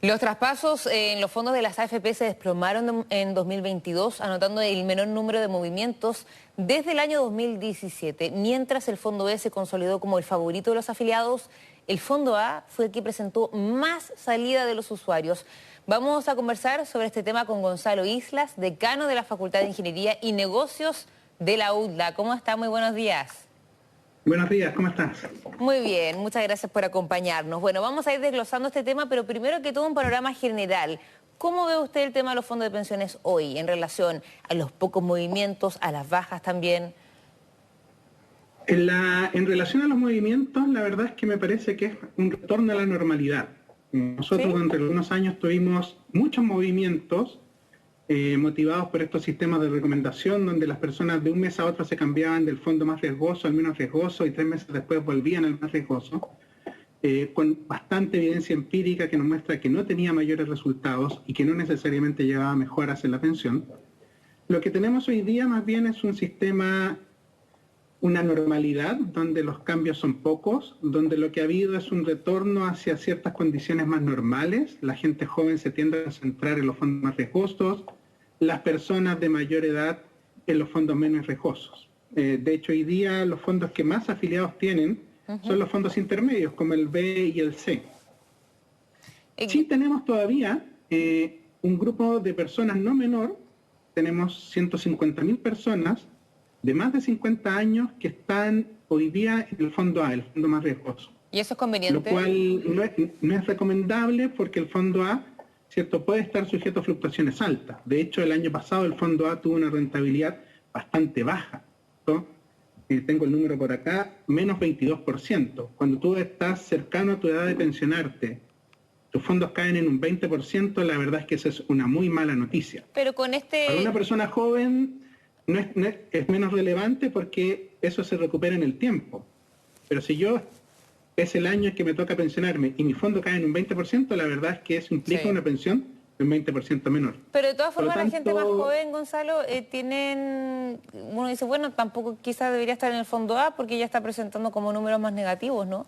Los traspasos en los fondos de las AFP se desplomaron en 2022, anotando el menor número de movimientos desde el año 2017. Mientras el Fondo E se consolidó como el favorito de los afiliados, el Fondo A fue el que presentó más salida de los usuarios. Vamos a conversar sobre este tema con Gonzalo Islas, decano de la Facultad de Ingeniería y Negocios de la UDLA. ¿Cómo está? Muy buenos días. Buenos días, ¿cómo estás? Muy bien, muchas gracias por acompañarnos. Bueno, vamos a ir desglosando este tema, pero primero que todo un panorama general. ¿Cómo ve usted el tema de los fondos de pensiones hoy en relación a los pocos movimientos, a las bajas también? En relación a los movimientos, la verdad es que me parece que es un retorno a la normalidad. Nosotros ¿Sí? durante algunos años tuvimos muchos movimientos motivados por estos sistemas de recomendación donde las personas de un mes a otro se cambiaban del fondo más riesgoso al menos riesgoso y 3 meses después volvían al más riesgoso, con bastante evidencia empírica que nos muestra que no tenía mayores resultados y que no necesariamente llevaba a mejoras en la pensión. Lo que tenemos hoy día más bien es un sistema, una normalidad donde los cambios son pocos, donde lo que ha habido es un retorno hacia ciertas condiciones más normales. La gente joven se tiende a centrar en los fondos más riesgosos, las personas de mayor edad en los fondos menos riesgosos. De hecho, hoy día los fondos que más afiliados tienen son los fondos intermedios, como el B y el C. Sí tenemos todavía un grupo de personas no menor, tenemos 150.000 personas de más de 50 años que están hoy día en el fondo A, el fondo más riesgoso. ¿Y eso es conveniente? Lo cual no es recomendable porque el fondo A, ¿cierto?, puede estar sujeto a fluctuaciones altas. De hecho, el año pasado el fondo A tuvo una rentabilidad bastante baja, ¿no? Tengo el número por acá, menos 22%. Cuando tú estás cercano a tu edad de pensionarte, tus fondos caen en un 20%, la verdad es que esa es una muy mala noticia. Pero con Para una persona joven es menos relevante porque eso se recupera en el tiempo. Pero si yo es el año en que me toca pensionarme y mi fondo cae en un 20%, la verdad es que eso implica una pensión de un 20% menor. Pero de todas formas, Por lo la gente tanto, más joven, Gonzalo, uno dice, bueno, tampoco quizás debería estar en el fondo A porque ya está presentando como números más negativos, ¿no?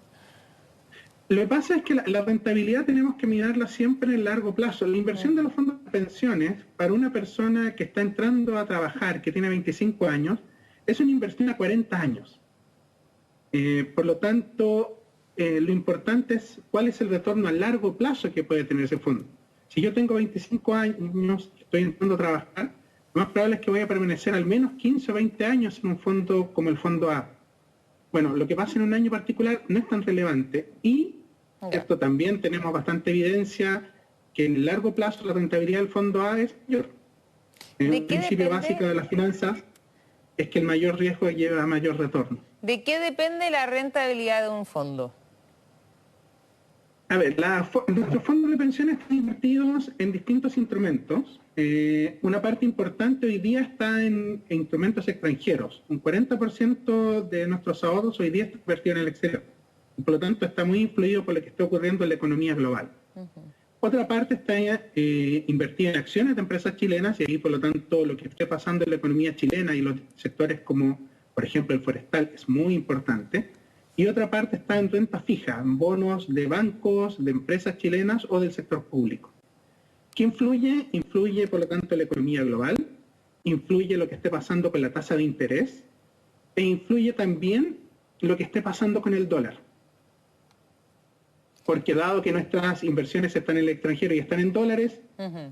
Lo que pasa es que la rentabilidad tenemos que mirarla siempre en el largo plazo. La inversión de los fondos de pensiones para una persona que está entrando a trabajar, que tiene 25 años, es una inversión a 40 años. Por lo tanto, lo importante es cuál es el retorno a largo plazo que puede tener ese fondo. Si yo tengo 25 años, estoy entrando a trabajar, lo más probable es que voy a permanecer al menos 15 o 20 años en un fondo como el fondo A. Bueno, lo que pasa en un año particular no es tan relevante y esto también tenemos bastante evidencia que en el largo plazo la rentabilidad del fondo A es mayor. Un principio básico de las finanzas es que el mayor riesgo lleva a mayor retorno. ¿De qué depende la rentabilidad de un fondo? A ver, nuestros fondos de pensiones están invertidos en distintos instrumentos. Una parte importante hoy día está en instrumentos extranjeros. Un 40% de nuestros ahorros hoy día está invertido en el exterior. Y por lo tanto está muy influido por lo que está ocurriendo en la economía global. Otra parte está invertida en acciones de empresas chilenas y ahí por lo tanto lo que esté pasando en la economía chilena y los sectores como por ejemplo el forestal es muy importante. Y otra parte está en renta fija, en bonos de bancos, de empresas chilenas o del sector público. ¿Qué influye? Influye, por lo tanto, la economía global, influye lo que esté pasando con la tasa de interés e influye también lo que esté pasando con el dólar. Porque dado que nuestras inversiones están en el extranjero y están en dólares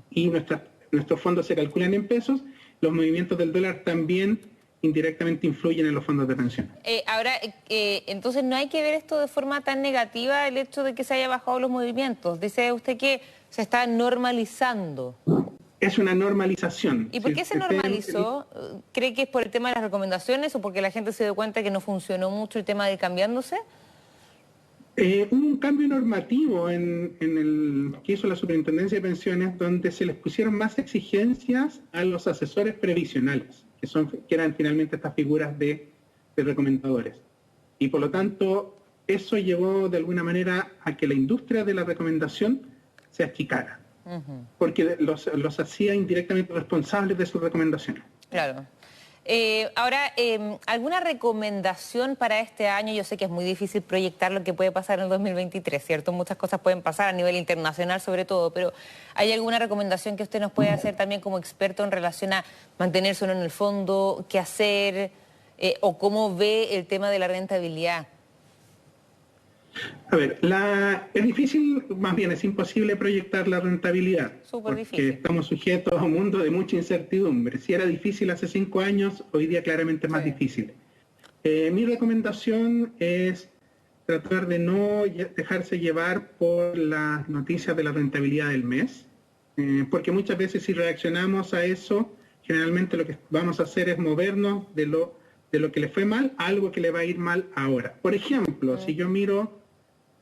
y nuestros fondos se calculan en pesos, los movimientos del dólar también indirectamente influyen en los fondos de pensión. Entonces no hay que ver esto de forma tan negativa, el hecho de que se haya bajado los movimientos. Dice usted que se está normalizando. Es una normalización. ¿Y por qué se normalizó? ¿Cree que es por el tema de las recomendaciones o porque la gente se dio cuenta que no funcionó mucho el tema de cambiándose? Hubo un cambio normativo en el que hizo la Superintendencia de Pensiones donde se les pusieron más exigencias a los asesores previsionales, que eran finalmente estas figuras de recomendadores. Y por lo tanto, eso llevó de alguna manera a que la industria de la recomendación se achicara, porque los hacía indirectamente responsables de sus recomendaciones. Claro. ¿Alguna recomendación para este año? Yo sé que es muy difícil proyectar lo que puede pasar en el 2023, ¿cierto? Muchas cosas pueden pasar a nivel internacional sobre todo, pero ¿hay alguna recomendación que usted nos puede hacer también como experto en relación a mantenerse uno en el fondo, qué hacer o cómo ve el tema de la rentabilidad? A ver, es difícil, más bien es imposible proyectar la rentabilidad, Súper porque difícil. estamos sujetos a un mundo de mucha incertidumbre. Si era difícil hace 5 años, hoy día claramente es más Sí. difícil. Mi recomendación es tratar de no dejarse llevar por las noticias de la rentabilidad del mes, porque muchas veces si reaccionamos a eso, generalmente lo que vamos a hacer es movernos de lo que le fue mal a algo que le va a ir mal ahora. Por ejemplo, si yo miro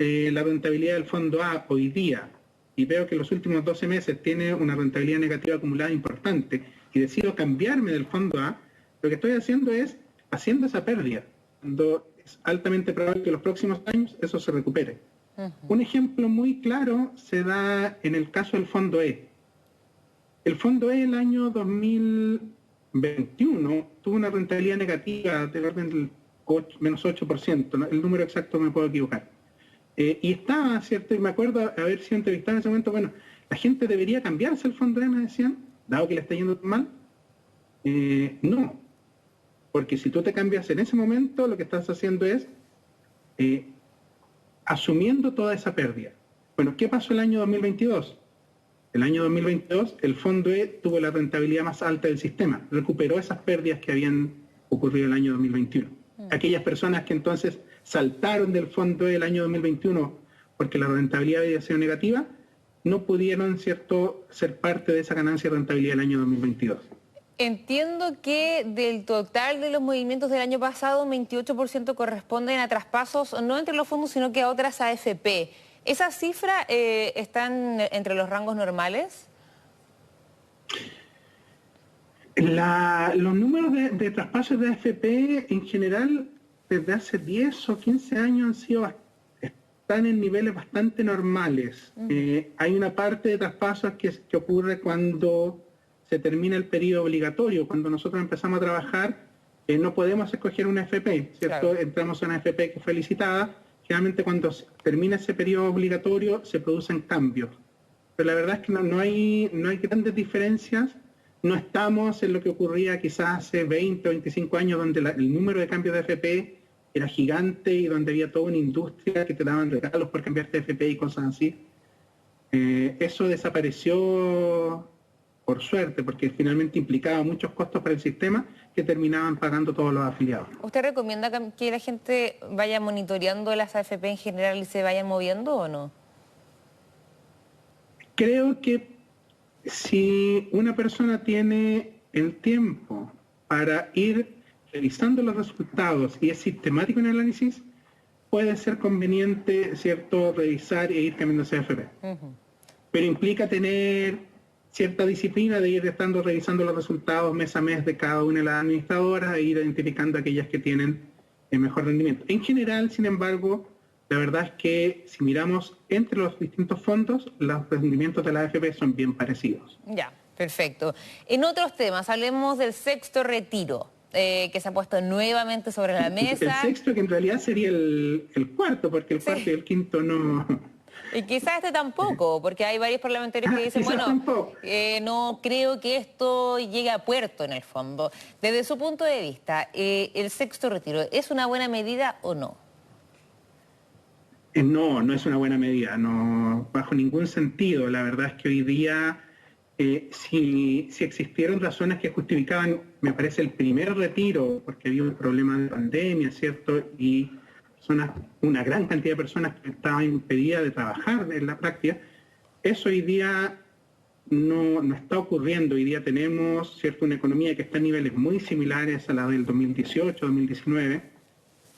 la rentabilidad del fondo A hoy día y veo que los últimos 12 meses tiene una rentabilidad negativa acumulada importante y decido cambiarme del fondo A, lo que estoy haciendo es haciendo esa pérdida, cuando es altamente probable que en los próximos años eso se recupere. Un ejemplo muy claro se da en el caso del fondo E. El fondo E el año 2021 tuvo una rentabilidad negativa del orden del menos 8%, ¿no? El número exacto me puedo equivocar. Y estaba, ¿cierto? Y me acuerdo haber sido entrevistado en ese momento, bueno, la gente debería cambiarse el fondo E, me decían, dado que le está yendo tan mal. No, porque si tú te cambias en ese momento, lo que estás haciendo es asumiendo toda esa pérdida. Bueno, ¿qué pasó el año 2022? El año 2022 el fondo E tuvo la rentabilidad más alta del sistema, recuperó esas pérdidas que habían ocurrido el año 2021. Aquellas personas que entonces saltaron del fondo E el año 2021 porque la rentabilidad había sido negativa, no pudieron, ¿cierto?, ser parte de esa ganancia de rentabilidad del año 2022. Entiendo que del total de los movimientos del año pasado, un 28% corresponden a traspasos, no entre los fondos, sino que a otras AFP. ¿Esas cifras están entre los rangos normales? Los números de traspasos de AFP en general desde hace 10 o 15 años están en niveles bastante normales. Hay una parte de traspasos que ocurre cuando se termina el periodo obligatorio. Cuando nosotros empezamos a trabajar, no podemos escoger una AFP, ¿cierto? Claro. Entramos a una AFP que fue licitada. Generalmente cuando termina ese periodo obligatorio se producen cambios. Pero la verdad es que no hay grandes diferencias. No estamos en lo que ocurría quizás hace 20 o 25 años, donde el número de cambios de AFP era gigante y donde había toda una industria que te daban regalos por cambiarte de AFP y cosas así. Eso desapareció por suerte, porque finalmente implicaba muchos costos para el sistema que terminaban pagando todos los afiliados. ¿Usted recomienda que la gente vaya monitoreando las AFP en general y se vayan moviendo o no? Creo que si una persona tiene el tiempo para ir revisando los resultados y es sistemático en el análisis, puede ser conveniente, ¿cierto?, revisar e ir cambiando ese AFP. Pero implica tener cierta disciplina de ir revisando los resultados mes a mes de cada una de las administradoras e ir identificando aquellas que tienen el mejor rendimiento. En general, sin embargo, la verdad es que si miramos entre los distintos fondos, los rendimientos de la AFP son bien parecidos. Ya, perfecto. En otros temas, hablemos del sexto retiro, que se ha puesto nuevamente sobre la mesa. El sexto, que en realidad sería el cuarto, porque el cuarto y el quinto no... Y quizás este tampoco, porque hay varios parlamentarios que dicen, bueno, no creo que esto llegue a puerto en el fondo. Desde su punto de vista, ¿el sexto retiro es una buena medida o no? No es una buena medida, no, bajo ningún sentido. La verdad es que hoy día, si existieron razones que justificaban, me parece, el primer retiro, porque había un problema de pandemia, ¿cierto?, y una gran cantidad de personas que estaban impedidas de trabajar en la práctica, eso hoy día no está ocurriendo. Hoy día tenemos, ¿cierto?, una economía que está a niveles muy similares a la del 2018, 2019,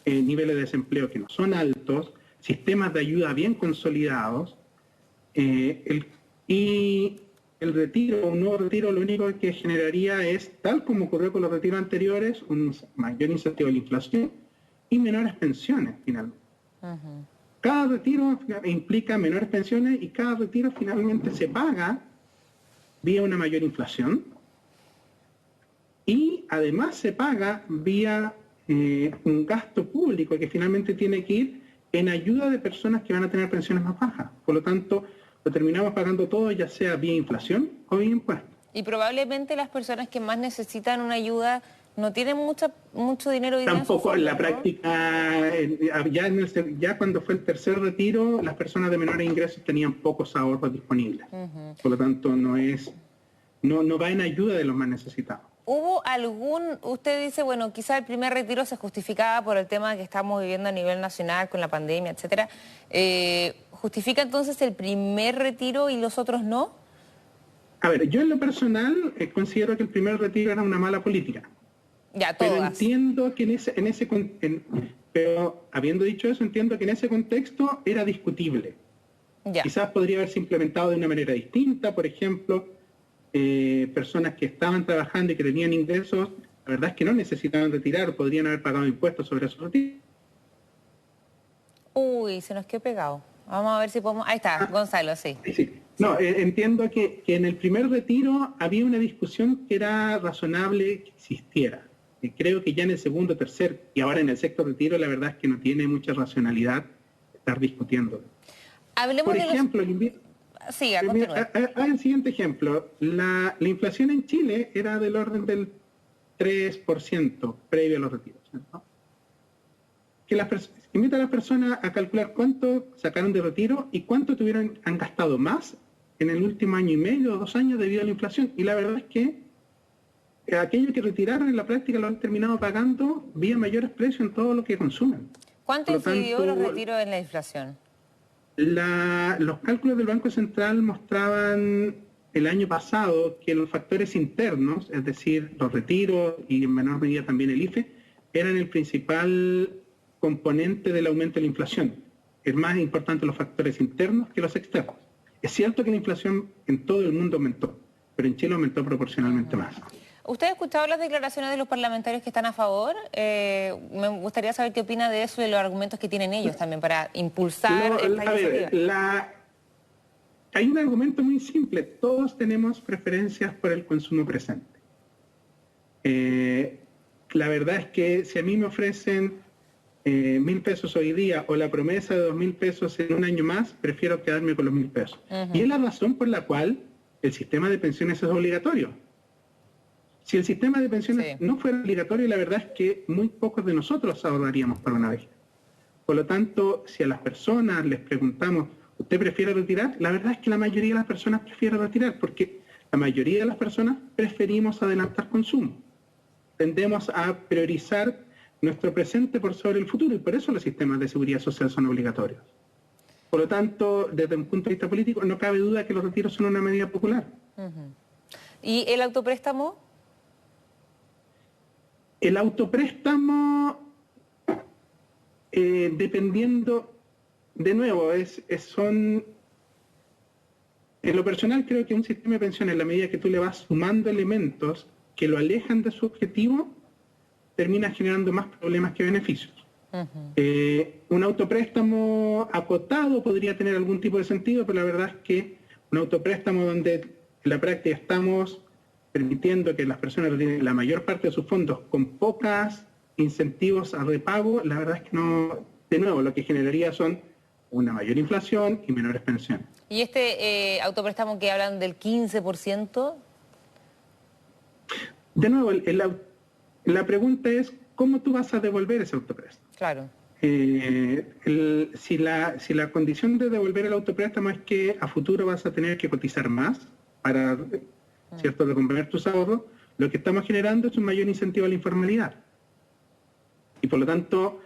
niveles de desempleo que no son altos, sistemas de ayuda bien consolidados, y el retiro, un nuevo retiro, lo único que generaría es, tal como ocurrió con los retiros anteriores, un mayor incentivo de la inflación y menores pensiones, finalmente. Cada retiro implica menores pensiones y cada retiro finalmente se paga vía una mayor inflación. y además se paga vía un gasto público que finalmente tiene que ir en ayuda de personas que van a tener pensiones más bajas. Por lo tanto, lo terminamos pagando todo, ya sea vía inflación o vía impuestos. Y probablemente las personas que más necesitan una ayuda no tienen mucho dinero hoy día en su Tampoco en fondo, la ¿no? práctica, ya cuando fue el tercer retiro, las personas de menores ingresos tenían pocos ahorros disponibles. Por lo tanto, no va en ayuda de los más necesitados. ¿Hubo usted dice, bueno, quizá el primer retiro se justificaba por el tema que estamos viviendo a nivel nacional con la pandemia, etcétera? ¿Justifica entonces el primer retiro y los otros no? A ver, yo en lo personal considero que el primer retiro era una mala política. Ya, Pero todas. entiendo que pero habiendo dicho eso, entiendo que en ese contexto era discutible. Ya. Quizás podría haberse implementado de una manera distinta, por ejemplo, personas que estaban trabajando y que tenían ingresos, la verdad es que no necesitaban retirar, podrían haber pagado impuestos sobre esos retiros. Uy, se nos quedó pegado. Vamos a ver si podemos... Ahí está, Gonzalo, sí. Sí. No, entiendo que en el primer retiro había una discusión que era razonable que existiera. Y creo que ya en el segundo, tercer y ahora en el sexto retiro, la verdad es que no tiene mucha racionalidad estar discutiendo. Hablemos Por de ejemplo, Siga, continúe. el siguiente ejemplo. La inflación en Chile era del orden del 3% previo a los retiros, ¿no? Invita a las personas a calcular cuánto sacaron de retiro y cuánto han gastado más en el último año y medio o 2 años debido a la inflación. Y la verdad es que aquellos que retiraron en la práctica lo han terminado pagando vía mayores precios en todo lo que consumen. ¿Cuánto Por lo incidió tanto, los retiros en la inflación? Los cálculos del Banco Central mostraban el año pasado que los factores internos, es decir, los retiros y en menor medida también el IFE, eran el principal componente del aumento de la inflación. Es más importante los factores internos que los externos. Es cierto que la inflación en todo el mundo aumentó, pero en Chile aumentó proporcionalmente más. ¿Usted ha escuchado las declaraciones de los parlamentarios que están a favor? Me gustaría saber qué opina de eso y de los argumentos que tienen ellos también para impulsar esta iniciativa. Hay un argumento muy simple. Todos tenemos preferencias por el consumo presente. La verdad es que si a mí me ofrecen 1.000 pesos hoy día o la promesa de 2.000 pesos en un año más, prefiero quedarme con los 1.000 pesos. Y es la razón por la cual el sistema de pensiones es obligatorio. Si el sistema de pensiones no fuera obligatorio, la verdad es que muy pocos de nosotros ahorraríamos para una vejez. Por lo tanto, si a las personas les preguntamos, ¿usted prefiere retirar? La verdad es que la mayoría de las personas prefiere retirar, porque la mayoría de las personas preferimos adelantar consumo. Tendemos a priorizar nuestro presente por sobre el futuro, y por eso los sistemas de seguridad social son obligatorios. Por lo tanto, desde un punto de vista político, no cabe duda que los retiros son una medida popular. ¿Y el autopréstamo? El autopréstamo, dependiendo, de nuevo, en lo personal creo que un sistema de pensiones, en la medida que tú le vas sumando elementos que lo alejan de su objetivo, termina generando más problemas que beneficios. Un autopréstamo acotado podría tener algún tipo de sentido, pero la verdad es que un autopréstamo donde en la práctica estamos permitiendo que las personas retiren la mayor parte de sus fondos con pocos incentivos al repago, la verdad es que no, de nuevo, lo que generaría son una mayor inflación y menores pensiones. ¿Y este autopréstamo que hablan del 15%? De nuevo, la pregunta es, ¿cómo tú vas a devolver ese autopréstamo? Claro. Si la condición de devolver el autopréstamo es que a futuro vas a tener que cotizar más para, ¿cierto?, recomponer tus ahorros, lo que estamos generando es un mayor incentivo a la informalidad. Y por lo tanto,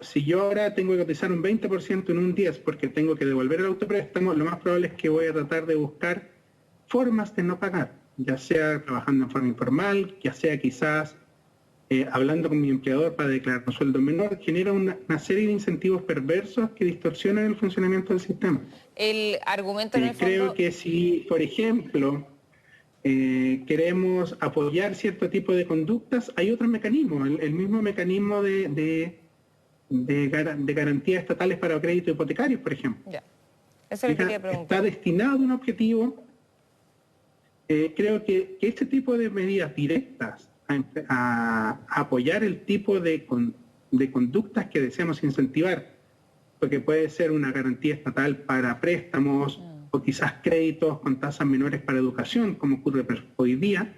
si yo ahora tengo que cotizar un 20% en un 10% porque tengo que devolver el autopréstamo, lo más probable es que voy a tratar de buscar formas de no pagar, ya sea trabajando en forma informal, ya sea quizás hablando con mi empleador para declarar un sueldo menor, genera una serie de incentivos perversos que distorsionan el funcionamiento del sistema. El argumento en el fondo... Creo que si, por ejemplo, queremos apoyar cierto tipo de conductas, hay otros mecanismos, el mismo mecanismo de garantías estatales para créditos hipotecarios, por ejemplo. Ya. Eso le quería preguntar. Está destinado a un objetivo. Creo que este tipo de medidas directas a apoyar el tipo de conductas que deseamos incentivar, porque puede ser una garantía estatal para préstamos o quizás créditos con tasas menores para educación, como ocurre hoy día.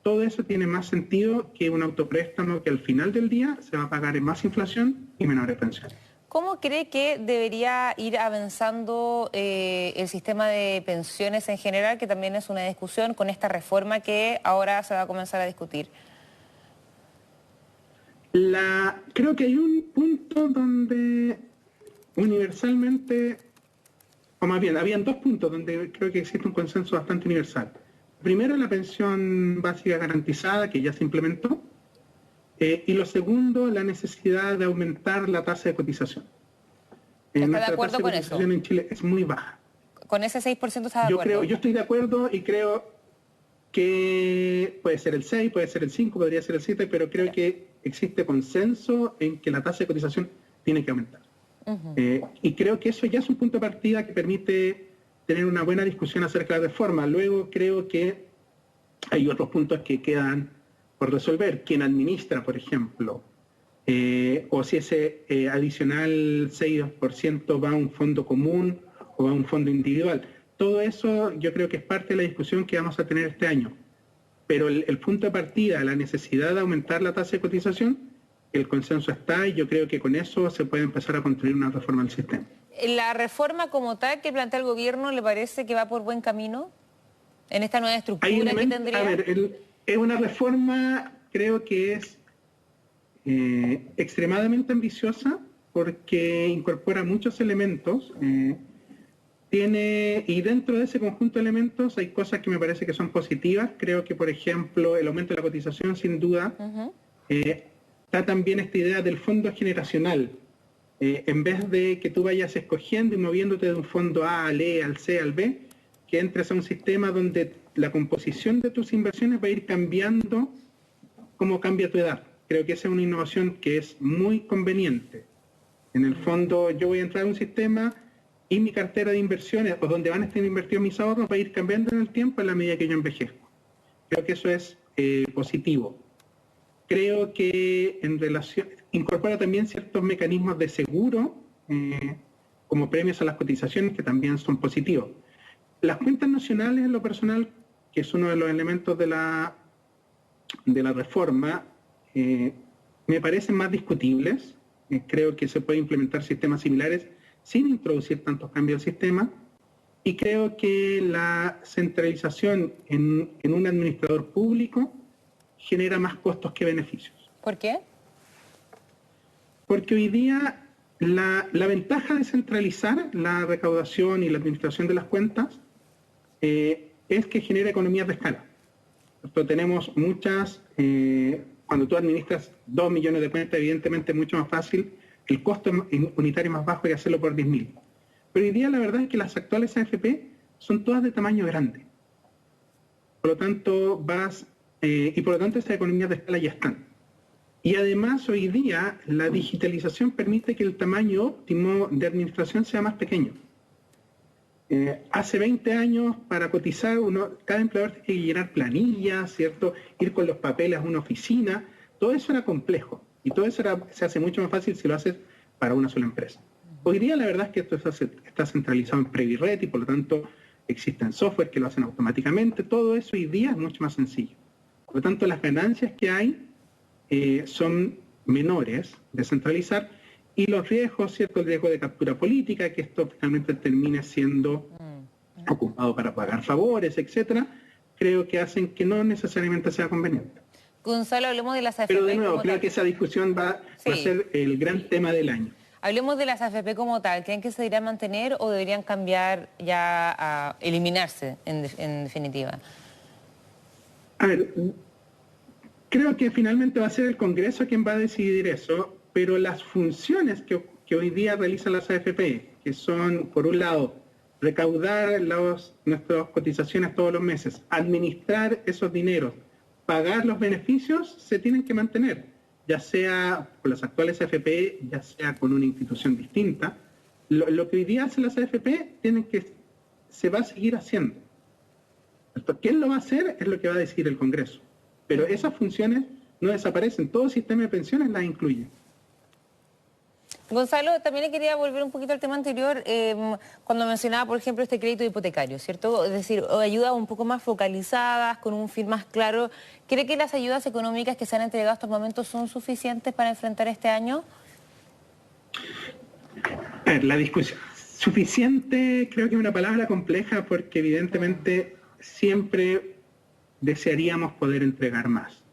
Todo eso tiene más sentido que un autopréstamo que al final del día se va a pagar en más inflación y menores pensiones. ¿Cómo cree que debería ir avanzando el sistema de pensiones en general, que también es una discusión con esta reforma que ahora se va a comenzar a discutir? Creo que hay un punto donde universalmente, o más bien, habían 2 puntos donde creo que existe un consenso bastante universal. Primero, la pensión básica garantizada, que ya se implementó, y lo segundo, la necesidad de aumentar la tasa de cotización. ¿Está de acuerdo con eso? Nuestra tasa de cotización en Chile es muy baja. ¿Con ese 6% está de acuerdo? Yo estoy de acuerdo y creo que puede ser el 6, puede ser el 5, podría ser el 7, pero creo que existe consenso en que la tasa de cotización tiene que aumentar. Y creo que eso ya es un punto de partida que permite tener una buena discusión acerca de la reforma. Luego creo que hay otros puntos que quedan por resolver. ¿Quién administra, por ejemplo? O si ese adicional 6% va a un fondo común o va a un fondo individual. Todo eso yo creo que es parte de la discusión que vamos a tener este año. Pero el punto de partida, la necesidad de aumentar la tasa de cotización, el consenso está y yo creo que con eso se puede empezar a construir una reforma del sistema. ¿La reforma como tal que plantea el gobierno le parece que va por buen camino en esta nueva estructura que tendría? A ver, es una reforma, creo que es extremadamente ambiciosa porque incorpora muchos elementos. Y dentro de ese conjunto de elementos hay cosas que me parece que son positivas. Creo que, por ejemplo, el aumento de la cotización, sin duda, está también esta idea del fondo generacional. En vez de que tú vayas escogiendo y moviéndote de un fondo A al E, al C, al B, que entres a un sistema donde la composición de tus inversiones va a ir cambiando como cambia tu edad. Creo que esa es una innovación que es muy conveniente. En el fondo, yo voy a entrar a un sistema y mi cartera de inversiones, o donde van a estar invertidos mis ahorros, va a ir cambiando en el tiempo en la medida que yo envejezco. Creo que eso es positivo. Creo que incorpora también ciertos mecanismos de seguro, como premios a las cotizaciones, que también son positivos. Las cuentas nacionales, en lo personal, que es uno de los elementos de la reforma, me parecen más discutibles. Creo que se puede implementar sistemas similares sin introducir tantos cambios al sistema, y creo que la centralización en un administrador público genera más costos que beneficios. ¿Por qué? Porque hoy día la ventaja de centralizar la recaudación y la administración de las cuentas es que genera economías de escala. Entonces, tenemos muchas, cuando tú administras 2 millones de cuentas, evidentemente es mucho más fácil, el costo unitario más bajo que hacerlo por 10.000. Pero hoy día la verdad es que las actuales AFP son todas de tamaño grande. Por lo tanto, esas economías de escala ya están. Y además hoy día la digitalización permite que el tamaño óptimo de administración sea más pequeño. Hace 20 años, para cotizar, cada empleador tenía que llenar planillas, ¿cierto? Ir con los papeles a una oficina. Todo eso era complejo. Y todo eso se hace mucho más fácil si lo haces para una sola empresa. Hoy día la verdad es que esto está centralizado en Previred y por lo tanto existen software que lo hacen automáticamente. Todo eso hoy día es mucho más sencillo. Por lo tanto, las ganancias que hay son menores de centralizar, y los riesgos, ¿cierto? El riesgo de captura política, que esto finalmente termine siendo ocupado para pagar favores, etcétera, creo que hacen que no necesariamente sea conveniente. Gonzalo, hablemos de las AFP. Pero de nuevo, creo que esa discusión va a ser el gran tema del año. Hablemos de las AFP como tal. ¿Creen que se deberían mantener o deberían cambiar ya a eliminarse en definitiva? A ver, creo que finalmente va a ser el Congreso quien va a decidir eso, pero las funciones que hoy día realizan las AFP, que son, por un lado, recaudar nuestras cotizaciones todos los meses, administrar esos dineros, pagar los beneficios, se tienen que mantener, ya sea con las actuales AFP, ya sea con una institución distinta. Lo que hoy día hacen las AFP se va a seguir haciendo. ¿Quién lo va a hacer? Es lo que va a decidir el Congreso. Pero esas funciones no desaparecen, todo el sistema de pensiones las incluye. Gonzalo, también le quería volver un poquito al tema anterior, cuando mencionaba, por ejemplo, este crédito hipotecario, ¿cierto? Es decir, ayudas un poco más focalizadas, con un fin más claro. ¿Cree que las ayudas económicas que se han entregado hasta el momento son suficientes para enfrentar este año? A ver, la discusión. Suficiente creo que es una palabra compleja porque evidentemente siempre desearíamos poder entregar más.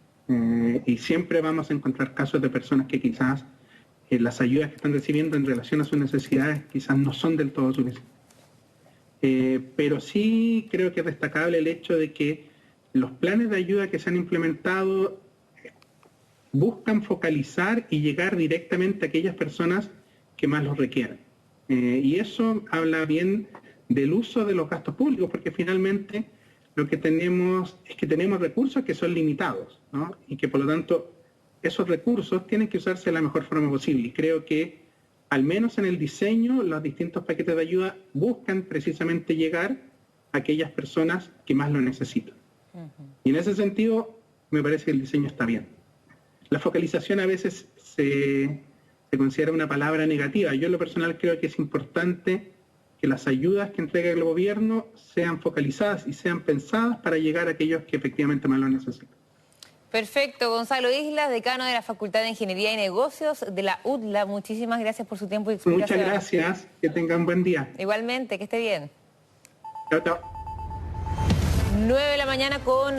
Y siempre vamos a encontrar casos de personas que quizás las ayudas que están recibiendo en relación a sus necesidades quizás no son del todo suficientes. Pero sí creo que es destacable el hecho de que los planes de ayuda que se han implementado buscan focalizar y llegar directamente a aquellas personas que más los requieren. Y eso habla bien del uso de los gastos públicos, porque finalmente lo que tenemos es que tenemos recursos que son limitados, ¿no? Y que por lo tanto esos recursos tienen que usarse de la mejor forma posible. Y creo que, al menos en el diseño, los distintos paquetes de ayuda buscan precisamente llegar a aquellas personas que más lo necesitan. Y en ese sentido, me parece que el diseño está bien. La focalización a veces se considera una palabra negativa. Yo en lo personal creo que es importante que las ayudas que entrega el gobierno sean focalizadas y sean pensadas para llegar a aquellos que efectivamente más lo necesitan. Perfecto, Gonzalo Islas, decano de la Facultad de Ingeniería y Negocios de la UDLA. Muchísimas gracias por su tiempo y explicación. Muchas gracias, que tengan buen día. Igualmente, que esté bien. Chao, chao. 9 de la mañana con